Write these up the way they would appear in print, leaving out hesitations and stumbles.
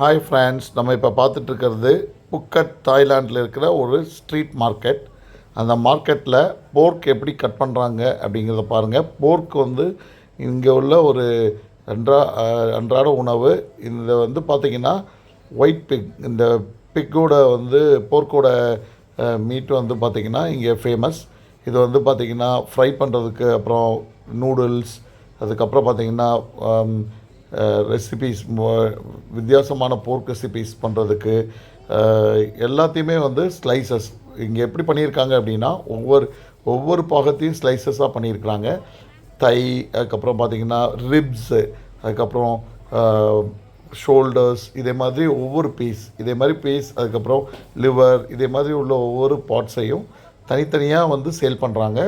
Hi friends, நம்ம இப்போ பார்த்துட்ருக்கிறது புக்கட் தாய்லாண்டில் இருக்கிற ஒரு ஸ்ட்ரீட் மார்க்கெட். அந்த மார்க்கெட்டில் போர்க் எப்படி கட் பண்ணுறாங்க அப்படிங்கிறத பாருங்கள். போர்க் வந்து இங்கே உள்ள ஒரு அன்றாட உணவு. இந்த வந்து பார்த்திங்கன்னா ஒயிட் பிக், இந்த பிக்கோட வந்து போர்க்கோட மீட் வந்து பார்த்திங்கன்னா இங்கே ஃபேமஸ். இது வந்து பார்த்திங்கன்னா ஃப்ரை பண்ணுறதுக்கு, அப்புறம் நூடுல்ஸ், அதுக்கப்புறம் பார்த்திங்கன்னா ரெசிபீஸ், வித்தியாசமான போர்க் ரெசிபீஸ் பண்ணுறதுக்கு எல்லாத்தையுமே வந்து ஸ்லைசஸ் இங்கே எப்படி பண்ணியிருக்காங்க அப்படின்னா ஒவ்வொரு பாகத்தையும் ஸ்லைசஸாக பண்ணியிருக்கிறாங்க. தை, அதுக்கப்புறம் பார்த்திங்கன்னா ரிப்ஸு, அதுக்கப்புறம் ஷோல்டர்ஸ், இதே மாதிரி ஒவ்வொரு பீஸ், அதுக்கப்புறம் லிவர், இதே மாதிரி உள்ள ஒவ்வொரு பார்ட்ஸையும் தனித்தனியாக வந்து சேல் பண்ணுறாங்க.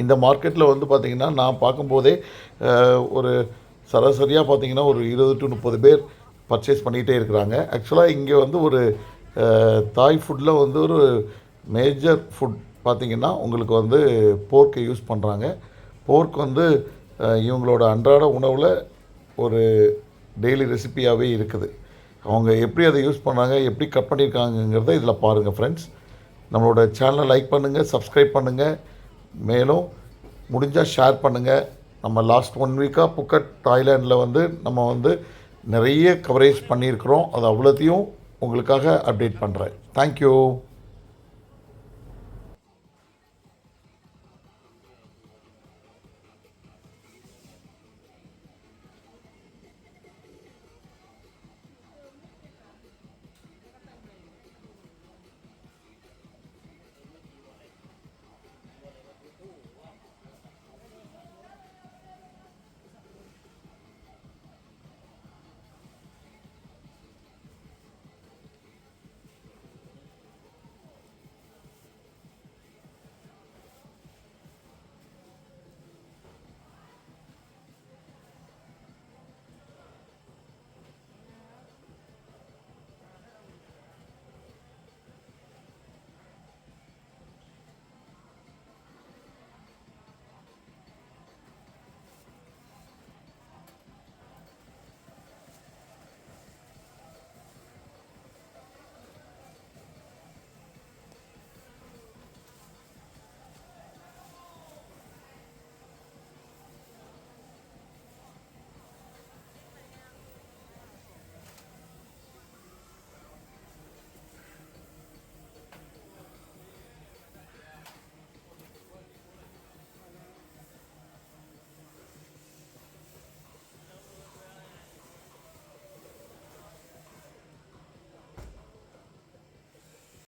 இந்த மார்க்கெட்டில் வந்து பார்த்திங்கன்னா நான் பார்க்கும்போதே ஒரு சராசரியாக பார்த்திங்கன்னா ஒரு 20 to 30 பேர் பர்ச்சேஸ் பண்ணிகிட்டே இருக்கிறாங்க. ஆக்சுவலாக இங்கே வந்து ஒரு தாய் ஃபுட்டில் வந்து ஒரு மேஜர் ஃபுட் பார்த்திங்கன்னா உங்களுக்கு வந்து போர்க்கை யூஸ் பண்ணுறாங்க. போர்க் வந்து இவங்களோட அன்றாட உணவில் ஒரு டெய்லி ரெசிபியாகவே இருக்குது. அவங்க எப்படி அதை யூஸ் பண்ணுறாங்க, எப்படி கட் பண்ணியிருக்காங்கங்கிறத இதில் பாருங்கள் ஃப்ரெண்ட்ஸ். நம்மளோட சேனலை லைக் பண்ணுங்கள், சப்ஸ்கிரைப் பண்ணுங்கள், மேலும் முடிஞ்சால் ஷேர் பண்ணுங்கள். நம்ம லாஸ்ட் 1 வீக்காக புக்கட் தாய்லாண்டில் வந்து நம்ம வந்து நிறைய கவரேஜ் பண்ணியிருக்கிறோம். அது அவ்வளோத்தையும் உங்களுக்காக அப்டேட் பண்ணுறேன். தேங்க்யூ.